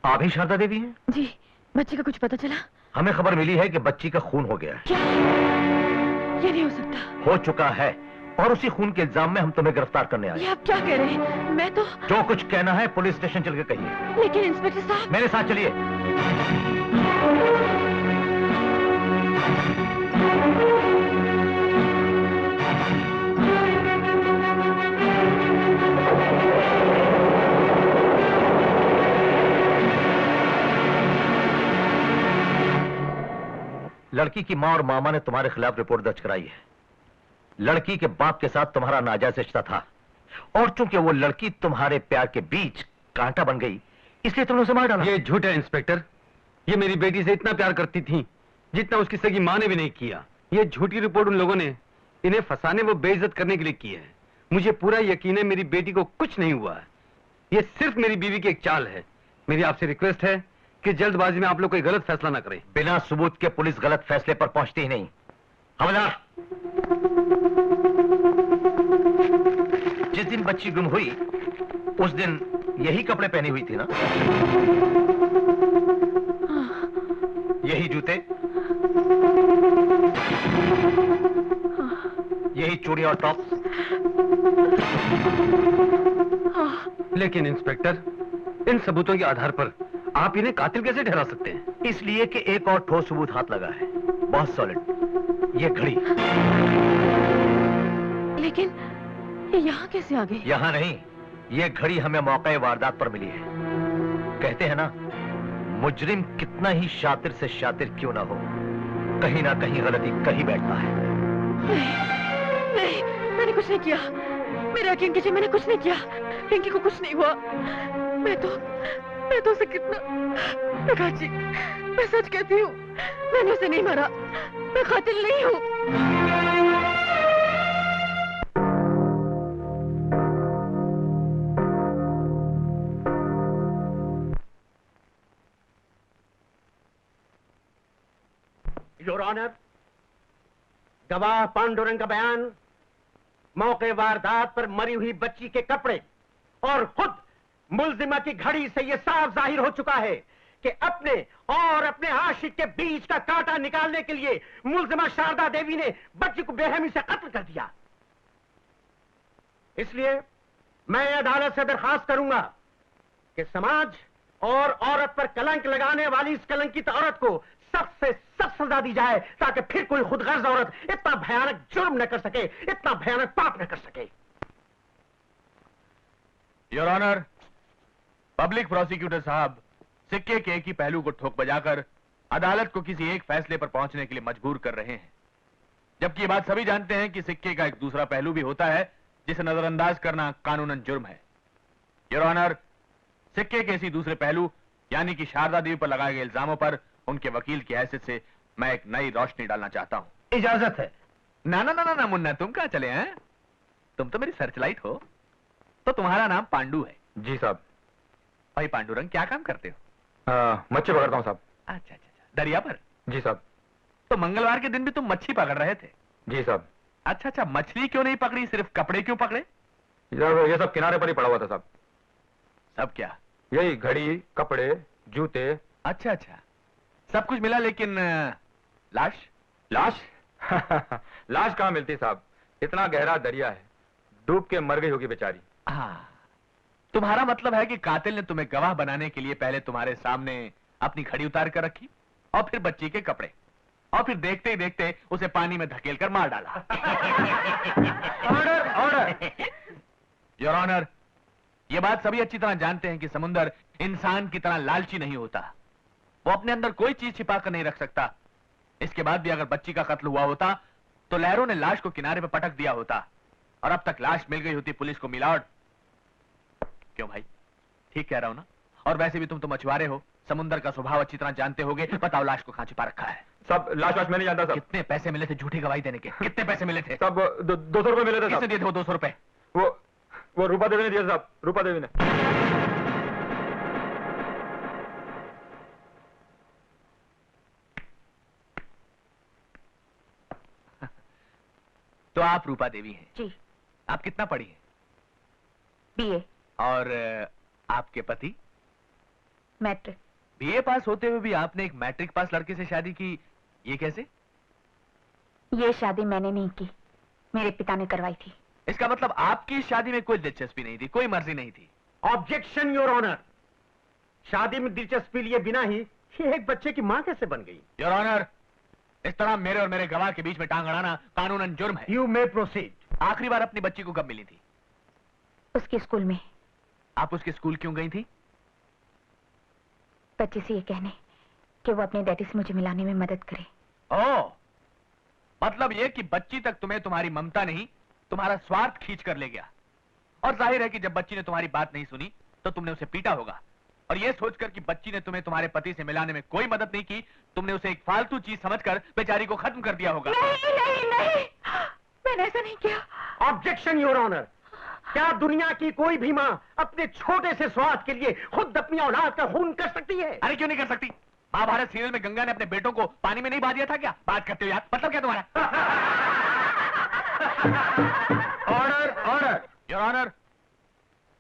आप ही शारदा देवी हैं? जी। बच्ची का कुछ पता चला? हमें खबर मिली है कि बच्ची का खून हो गया है। क्या? ये नहीं हो सकता। हो चुका है, और उसी खून के इल्जाम में हम तुम्हें गिरफ्तार करने आए। ये आप क्या कह रहे हैं? मैं तो... जो कुछ कहना है पुलिस स्टेशन चल के कहिए। लेकिन इंस्पेक्टर साहब... मेरे साथ चलिए। लड़की की मां और मामा ने तुम्हारे खिलाफ रिपोर्ट दर्ज कराई है। लड़की के बाप के साथ तुम्हारा नाजायज रिश्ता था, और चूंकि वो लड़की तुम्हारे प्यार के बीच कांटा बन गई, इसलिए तुमने उसे मार डाला। ये झूठ है इंस्पेक्टर। ये मेरी बेटी से इतना प्यार करती थी जितना उसकी सगी मां ने भी नहीं किया। ये झूठी रिपोर्ट उन लोगों ने इन्हें फंसाने व बेइज्जत करने के लिए की है। मुझे पूरा यकीन है मेरी बेटी को कुछ नहीं हुआ है। ये सिर्फ मेरी बीवी की एक चाल है। मेरी आपसे रिक्वेस्ट है कि जल्दबाजी में आप लोग कोई गलत फैसला ना करें। बिना सबूत के पुलिस गलत फैसले पर पहुंचती ही नहीं। हवलदार, जिस दिन बच्ची गुम हुई उस दिन यही कपड़े पहनी हुई थी ना? यही जूते, यही चूड़ी और टॉप। लेकिन इंस्पेक्टर, इन सबूतों के आधार पर आप इन्हें कातिल कैसे ठहरा सकते हैं? इसलिए कि एक और ठोस सबूत हाथ लगा है, बहुत सॉलिड। ये घड़ी। लेकिन ये यहाँ कैसे आ गई? यहाँ नहीं, ये घड़ी हमें मौके वारदात पर मिली है। कहते हैं ना, मुजरिम कितना ही शातिर से शातिर क्यों ना हो, कहीं ना कहीं गलती कहीं बैठता है। नहीं, मैंने कुछ नहीं किया। मेरा यकीन कीजिए, मैंने कुछ नहीं किया। पिंकी को कुछ नहीं हुआ। मैं तो उसे कितना... प्रकाश जी, मैं सच कहती हूँ, मैंने उसे नहीं मारा। मैं कातिल नहीं हूँ। योर ऑनर, गवाह पांडुरंग का बयान मौके वारदात पर मरी हुई बच्ची के कपड़े और खुद मुल्जिमा की घड़ी से यह साफ जाहिर हो चुका है कि अपने और अपने आशिक के बीच का कांटा निकालने के लिए मुल्जिमा शारदा देवी ने बच्ची को बेरहमी से कत्ल कर दिया। इसलिए मैं अदालत से दरखास्त करूंगा कि समाज और औरत पर कलंक लगाने वाली इस कलंकित औरत को सख्त से सख्त सजा दी जाए, ताकि फिर कोई खुदगर्ज औरत इतना भयानक जुर्म न कर सके, इतना भयानक पाप न कर सके। योर ऑनर, पब्लिक प्रोसिक्यूटर साहब सिक्के के एक ही पहलू को ठोक बजाकर अदालत को किसी एक फैसले पर पहुंचने के लिए मजबूर कर रहे हैं, जबकि ये बात सभी जानते हैं कि सिक्के का एक दूसरा पहलू भी होता है जिसे नजरअंदाज करना कानूनन जुर्म है। योर ऑनर, सिक्के के इसी दूसरे पहलू यानी कि शारदा देवी पर लगाए गए इल्जामों पर उनके वकील की हैसियत से मैं एक नई रोशनी डालना चाहता हूं। इजाजत है। ना ना ना ना, ना मुन्ना, तुम कहां चले हैं? तुम तो मेरी सर्चलाइट हो। तो तुम्हारा नाम पांडु है? जी साहब। भाई पांडुरंग, क्या काम करते हो? मच्छी पकड़ता हूँ साहब। अच्छा अच्छा, दरिया पर? जी साहब। तो मंगलवार के दिन भी तुम मच्छी पकड़ रहे थे? जी साहब। अच्छा अच्छा, मछली क्यों नहीं पकड़ी, सिर्फ कपड़े क्यों पकड़े? ये सब किनारे पर ही पड़ा हुआ था साहब। सब क्या? यही घड़ी, कपड़े, जूते। अच्छा अच्छा, सब कुछ मिला, लेकिन लाश? लाश? लाश कहाँ मिलती साहब, इतना गहरा दरिया है, डूब के मर गई होगी बेचारी। हाँ, तुम्हारा मतलब है कि कातिल ने तुम्हें गवाह बनाने के लिए पहले तुम्हारे सामने अपनी घड़ी उतार कर रखी, और फिर बच्ची के कपड़े, और फिर देखते ही देखते उसे पानी में धकेल कर मार डाला। Order, order. योर ऑनर, ये बात सभी अच्छी तरह जानते हैं कि समुंदर इंसान की तरह लालची नहीं होता। वो अपने अंदर कोई चीज छिपा कर नहीं रख सकता। इसके बाद भी अगर बच्ची का कत्ल हुआ होता तो लहरों ने लाश को किनारे पर पटक दिया होता, और अब तक लाश मिल गई होती पुलिस को मिलावट। क्यों भाई, ठीक कह रहा हूं ना? और वैसे भी तुम तो मछुआरे हो, समुंदर का स्वभाव अच्छी तरह जानते होगे। बताओ, लाश को कहां छिपा रखा है? सब लाश वाश मैं नहीं जानता साहब। कितने पैसे मिले थे झूठी गवाही देने के? कितने पैसे मिले थे? सब 200 रुपए मिले थे। किसने दिए थे वो 200 रुपए? वो रूपा देवी ने दिया साहब, रूपा देवी ने। तो आप रूपा देवी हैं? जी। आप कितना पढ़ी हैं? बीए। और आपके पति? मैट्रिक। बीए पास होते हुए भी आपने एक मैट्रिक पास लड़के से शादी की, ये कैसे? ये शादी मैंने नहीं की, मेरे पिता ने करवाई थी। इसका मतलब आपकी इस शादी में कोई दिलचस्पी नहीं थी, कोई मर्जी नहीं थी। Objection your honour. शादी में दिलचस्पी लिए बिना ही ये एक बच्चे की मां कैसे बन गई? योर ऑनर, इस तरह मेरे और मेरे गवाह के बीच में टांग अड़ाना कानूनन जुर्म है। You may proceed. आखिरी बार अपनी बच्ची को कब मिली थी? उसके स्कूल में। आप उसके स्कूल क्यों गई थी? बच्चे से ये कहने कि वो अपने डैडी से मुझे मिलाने में मदद करे। ओह, मतलब ये कि बच्ची तक तुम्हें तुम्हारी ममता नहीं, तुम्हारा स्वार्थ खींच कर ले गया। और जाहिर है कि जब बच्ची ने तुम्हारी बात नहीं सुनी तो तुमने उसे पीटा होगा। और ये सोचकर कि बच्ची ने तुम्हें तुम्हारे पति से मिलाने में कोई मदद नहीं की, तुमने उसे एक फालतू चीज समझकर बेचारी को खत्म कर दिया होगा। नहीं नहीं नहीं, मैंने ऐसा नहीं किया। Objection your honour. क्या दुनिया की कोई भी मां अपने छोटे से स्वार्थ के लिए खुद अपनी औलाद का खून कर सकती है? अरे क्यों नहीं कर सकती? महाभारत सीरियल में गंगा ने अपने बेटों को पानी में नहीं बहा दिया था क्या? बात करते हो यार, मतलब क्या तुम्हारा? Order order. योर ऑनर,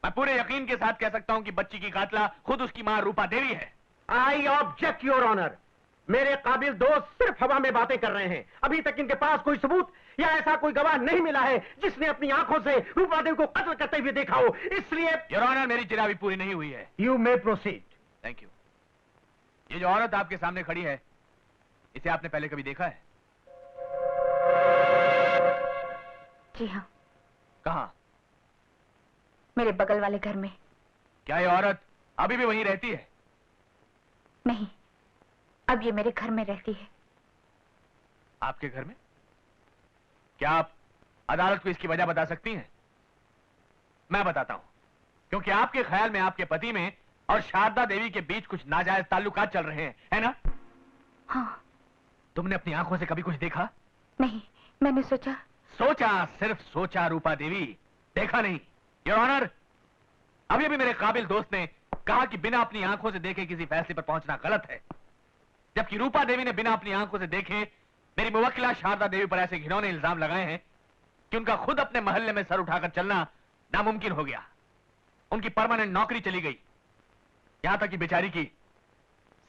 मैं पूरे यकीन के साथ कह सकता हूं कि बच्ची की कातला खुद उसकी मां रूपा देवी है। I object your honour. मेरे काबिल दोस्त सिर्फ हवा में बातें कर रहे हैं। अभी तक इनके पास कोई सबूत या ऐसा कोई गवाह नहीं मिला है जिसने अपनी आंखों से रूपा देवी को कत्ल करते हुए देखा हो। इसलिए योर ऑनर, मेरी चिरावी पूरी नहीं हुई है। You may proceed. Thank you. ये जो औरत आपके सामने खड़ी है, इसे आपने पहले कभी देखा है? जी हाँ, कहाँ? मेरे बगल वाले घर में। क्या ये औरत अभी भी वहीं रहती है? नहीं, अब ये मेरे घर में रहती है। आपके घर में? क्या आप अदालत को इसकी वजह बता सकती हैं? मैं बताता हूं। क्योंकि आपके ख्याल में आपके पति में और शारदा देवी के बीच कुछ नाजायज ताल्लुकात चल रहे हैं, है ना? हाँ। तुमने अपनी आंखों से कभी कुछ देखा? नहीं, मैंने सोचा। सोचा, सिर्फ सोचा रूपा देवी, देखा नहीं। योर ऑनर, अभी अभी मेरे काबिल दोस्त ने कहा कि बिना अपनी आंखों से देखे किसी फैसले पर पहुंचना गलत है, जबकि रूपा देवी ने बिना अपनी आंखों से देखे मेरी मुवक्किला शारदा देवी पर ऐसे घिनौने इल्जाम लगाए हैं कि उनका खुद अपने मोहल्ले में सर उठाकर चलना नामुमकिन हो गया। उनकी परमानेंट नौकरी चली गई, यहां तक कि बेचारी की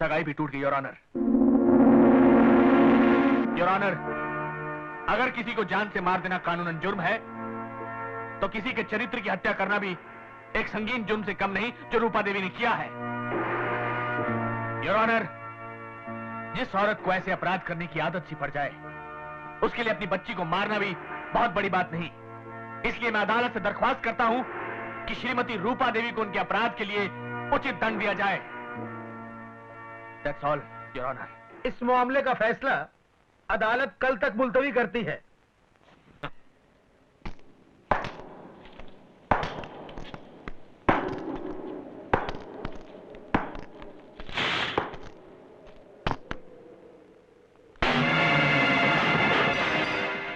सगाई भी टूट गई। योर ऑनर, योर ऑनर, अगर किसी को जान से मार देना कानूनन जुर्म है, तो किसी के चरित्र की हत्या करना भी एक संगीन जुर्म से कम नहीं जो रूपा देवी ने किया है। योर ऑनर, जिस औरत को ऐसे अपराध करने की आदत सी पड़ जाए, उसके लिए अपनी बच्ची को मारना भी बहुत बड़ी बात नहीं। इसलिए मैं अदालत से दरख्वास्त करता हूं कि श्रीमती रूपा देवी को उनके अपराध के लिए उचित दंड दिया जाए। That's all, your honour. इस मामले का फैसला अदालत कल तक मुलतवी करती है।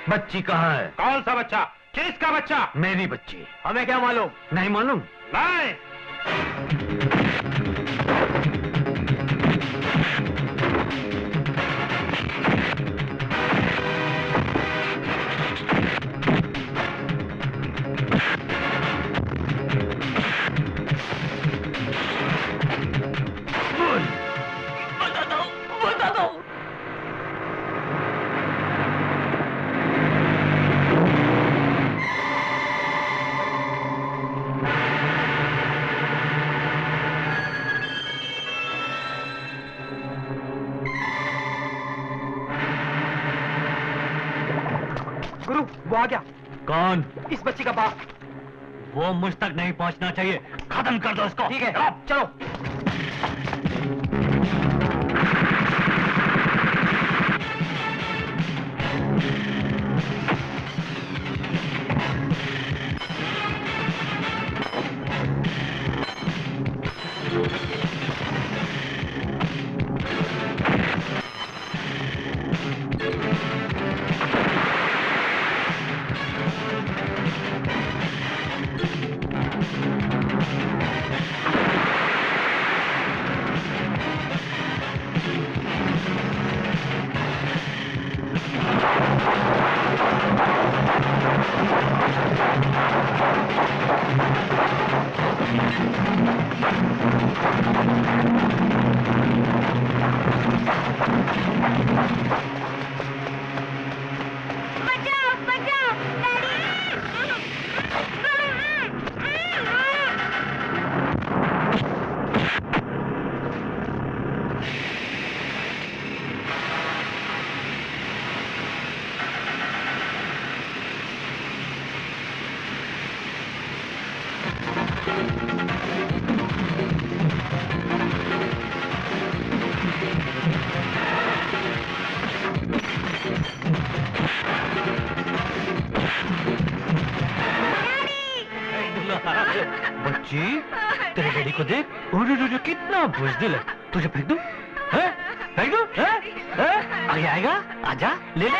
बच्ची कहाँ है? कौन सा बच्चा? किसका बच्चा? मेरी बच्ची। हमें क्या मालूम? नहीं मालूम? नहीं। बता दो। गुरु, वो आ गया। कौन? इस बच्ची का बाप। वो मुझ तक नहीं पहुंचना चाहिए। खत्म कर दो इसको। ठीक है, चलो। डैडी को देख, कितना बुज़दिल है। तुझे फेंक दूं? हैं? फेंक दूं? हैं? आगे आएगा? आजा, ले ले।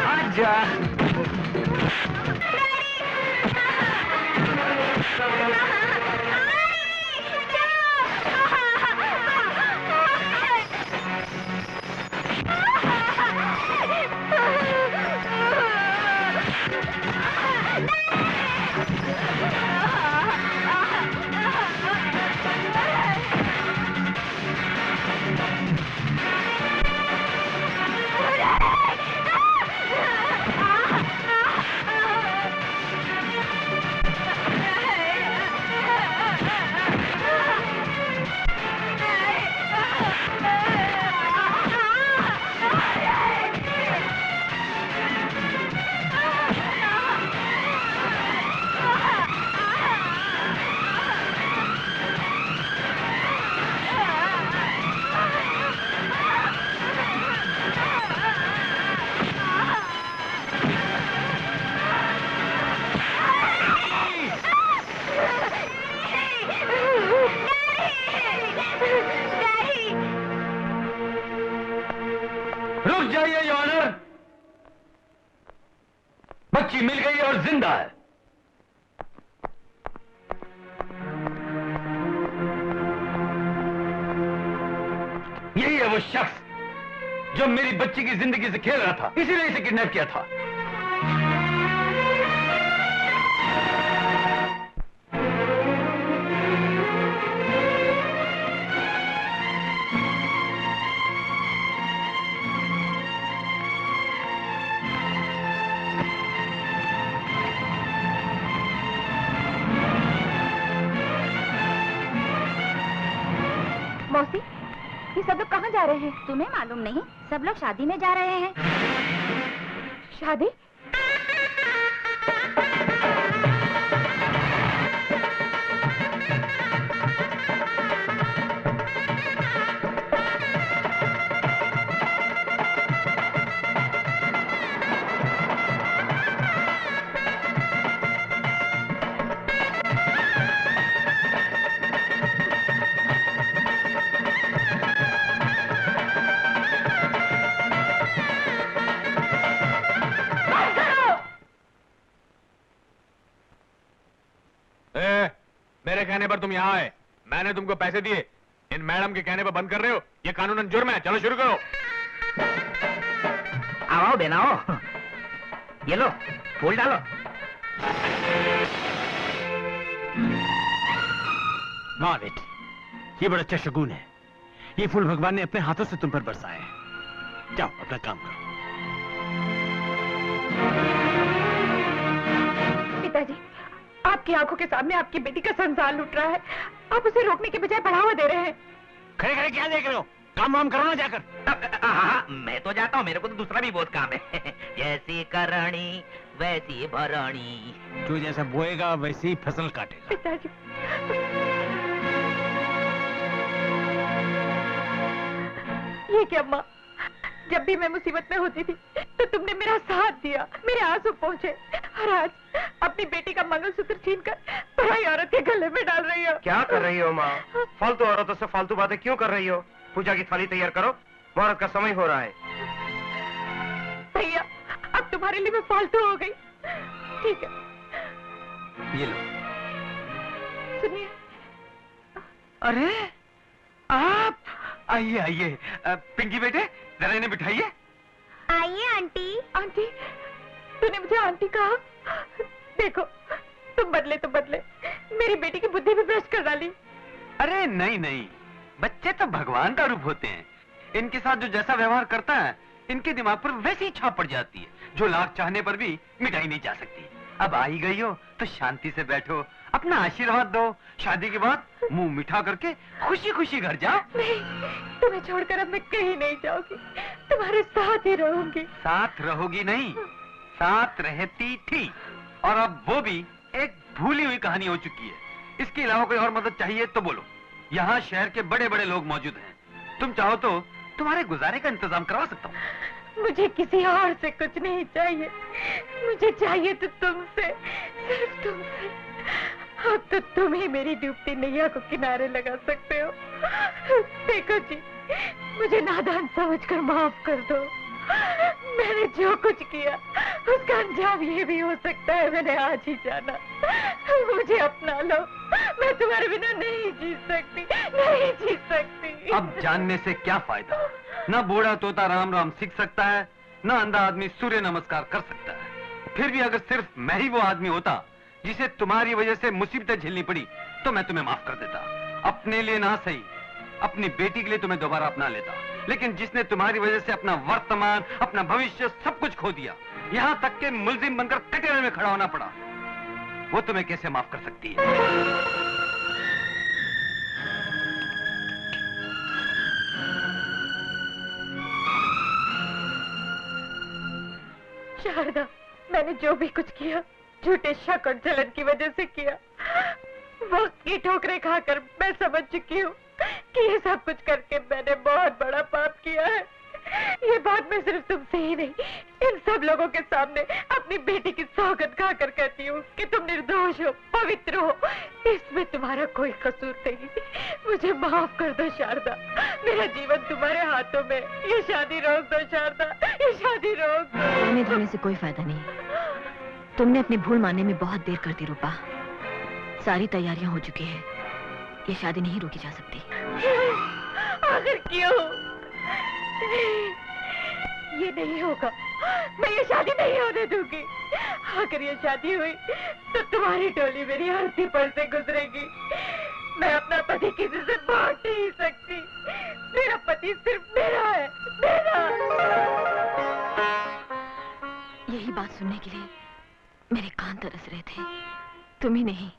आजा। रुक जाइए योर ऑनर, बच्ची मिल गई और जिंदा है। यही है वो शख्स जो मेरी बच्ची की जिंदगी से खेल रहा था, इसीलिए इसे किडनैप किया था। मौसी, ये सब लोग कहाँ जा रहे हैं? तुम्हें मालूम नहीं? सब लोग शादी में जा रहे हैं। शादी? मेरे कहने पर तुम यहाँ आए, मैंने तुमको पैसे दिए, इन मैडम के कहने पर बंद कर रहे हो, ये कानूनन जुर्म है। चलो शुरू करो। आओ बेना आओ, ये लो फूल डालो। वाह बेटी, ये बड़ा अच्छा शगुन है। ये फूल भगवान ने अपने हाथों से तुम पर बरसाए हैं। जाओ अपना काम करो। पिताजी, आपकी आंखों के सामने आपकी बेटी का संसार लूट रहा है, आप उसे रोकने के बजाय बढ़ावा दे रहे हैं। खड़े खड़े क्या देख रहे हो? काम वाम करो ना जाकर। मैं तो जाता हूँ, मेरे को तो दूसरा भी बहुत काम है। जैसी करणी वैसी भरणी। जो जैसा बोएगा वैसी ही फसल काटेगा। पिताजी, ये क्या माँ, जब भी मैं मुसीबत में होती थी तो तुमने मेरा साथ दिया, मेरे आंसू पहुँचे, और आज अपनी बेटी का मंगलसूत्र छीनकर पराई औरत के गले में डाल रही हो। क्या कर रही हो माँ? फालतू औरतों से फालतू बातें क्यों कर रही हो? पूजा की थाली तैयार करो, मुहूर्त का समय हो रहा है। भैया, अब तुम्हारे लिए मैं फालतू हो गई। ठीक है, ये लो। सुनिए। अरे आप आइए आइए। पिंकी बेटे जरा इन्हें बिठाइए। आइए आंटी। आंटी, तूने मुझे आंटी कहा? देखो, तुम बदले तो बदले, मेरी बेटी की बुद्धि भी भ्रष्ट कर डाली। अरे नहीं नहीं, बच्चे तो भगवान का रूप होते हैं। इनके साथ जो जैसा व्यवहार करता है, इनके दिमाग पर वैसी ही छाप पड़ जाती है, जो लाख चाहने पर भी मिटाई नहीं जा सकती। अब आई गई हो तो शांति से बैठो, अपना आशीर्वाद दो। शादी के बाद मुंह मीठा करके खुशी खुशी घर जाओ। नहीं, तुम्हें छोड़कर अब मैं कहीं नहीं जाऊंगी, तुम्हारे साथ ही रहूंगी। साथ रहोगी नहीं, साथ रहती थी, और अब वो भी एक भूली हुई कहानी हो चुकी है। इसके अलावा कोई और मदद चाहिए तो बोलो। यहाँ शहर के बड़े बड़े लोग मौजूद हैं, तुम चाहो तो तुम्हारे गुजारे का इंतजाम करवा सकता हूँ। मुझे किसी और से कुछ नहीं चाहिए, मुझे चाहिए तो तुमसे, सिर्फ तुमसे। अब तो तुम ही मेरी डूबती नैया को किनारे लगा सकते हो। देखो जी, मुझे नादान समझकर माफ कर दो। मैंने जो कुछ किया उसका अंजाम ये भी हो सकता है मैंने आज ही जाना। मुझे अपना लो, मैं तुम्हारे बिना नहीं जी सकती, नहीं जी सकती। अब जानने से क्या फायदा? ना बूढ़ा तोता राम राम सीख सकता है, ना अंधा आदमी सूर्य नमस्कार कर सकता है। फिर भी अगर सिर्फ मैं ही वो आदमी होता जिसे तुम्हारी वजह से मुसीबतें झेलनी पड़ी, तो मैं तुम्हें माफ कर देता। अपने लिए ना सही, अपनी बेटी के लिए तुम्हें दोबारा अपना लेता। लेकिन जिसने तुम्हारी वजह से अपना वर्तमान, अपना भविष्य सब कुछ खो दिया, यहाँ तक के मुल्जिम बनकर कटघरे में खड़ा होना पड़ा, वो तुम्हें कैसे माफ कर सकती है? शारदा, मैंने जो भी कुछ किया झूठे शक और जलन की वजह से किया। वक्त की ठोकरें खाकर मैं समझ चुकी हूँ कि ये सब कुछ करके मैंने बहुत बड़ा पाप किया है। ये बात मैं सिर्फ तुमसे ही नहीं, इन सब लोगों के सामने अपनी बेटी की सौगंध खाकर कहती हूँ कि तुम निर्दोष हो, पवित्र हो, इसमें तुम्हारा कोई कसूर नहीं। मुझे माफ कर दो शारदा, मेरा जीवन तुम्हारे हाथों में। ये शादी रोक दो शारदा, ये शादी रोक दो। रोने धोने से कोई फायदा नहीं। तुमने अपनी भूल मानने में बहुत देर कर दी रूपा। सारी तैयारियां हो चुकी है, ये शादी नहीं रोकी जा सकती। आखिर क्यों? ये नहीं होगा, मैं ये शादी नहीं होने दूंगी। अगर ये शादी हुई तो तुम्हारी टोली मेरी अर्थी पर से गुजरेगी। मैं अपना पति किसी से बांट नहीं सकती। मेरा पति सिर्फ मेरा है, मेरा। यही बात सुनने के लिए मेरे कान तरस रहे थे। तुम ही नहीं,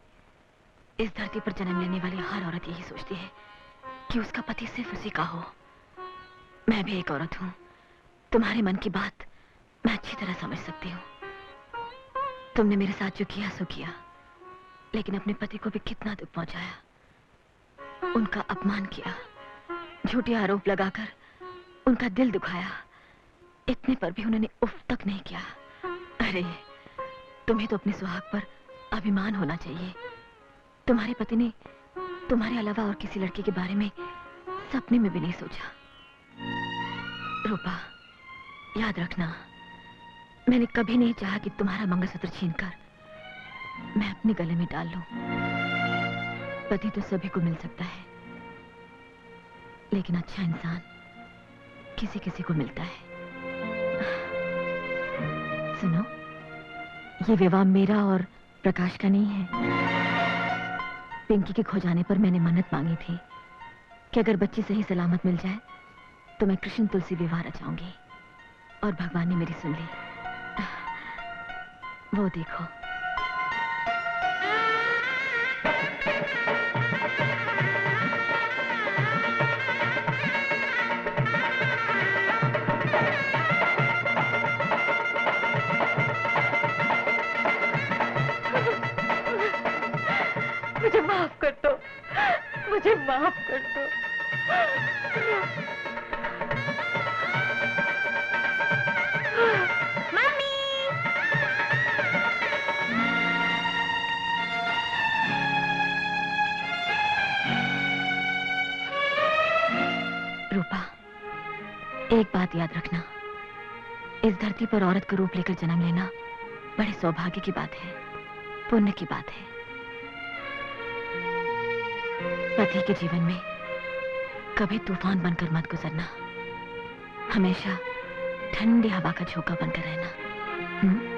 इस धरती पर जन्म लेने वाली हर औरत यही सोचती है कि उसका पति सिर्फ उसी का हो। मैं भी एक औरत हूँ, तुम्हारे मन की बात मैं अच्छी तरह समझ सकती हूँ। तुमने मेरे साथ जो किया सो किया, लेकिन अपने पति को भी कितना दुख पहुंचाया। उनका अपमान किया, झूठे आरोप लगाकर उनका दिल दुखाया। इतने पर भी उन्होंने उफ तक नहीं किया। अरे तुम्हें तो अपने सुहाग पर अभिमान होना चाहिए। तुम्हारे पति ने तुम्हारे अलावा और किसी लड़के के बारे में सपने में भी नहीं सोचा। रूपा, याद रखना, मैंने कभी नहीं चाहा कि तुम्हारा मंगलसूत्र छीनकर मैं अपने गले में डाल लूं। पति तो सभी को मिल सकता है, लेकिन अच्छा इंसान किसी किसी को मिलता है। सुनो, ये विवाह मेरा और प्रकाश का नहीं है। पिंकी के खो जाने पर मैंने मन्नत मांगी थी कि अगर बच्ची सही सलामत मिल जाए तो मैं कृष्ण तुलसी विवाह रचाऊंगी, और भगवान ने मेरी सुन ली। वो देखो। मुझे माफ कर दो, मुझे माफ कर दो। मम्मी! रूपा, एक बात याद रखना, इस धरती पर औरत का रूप लेकर जन्म लेना बड़े सौभाग्य की बात है, पुण्य की बात है। पति के जीवन में कभी तूफान बनकर मत गुजरना, हमेशा ठंडी हवा का झोंका बनकर रहना।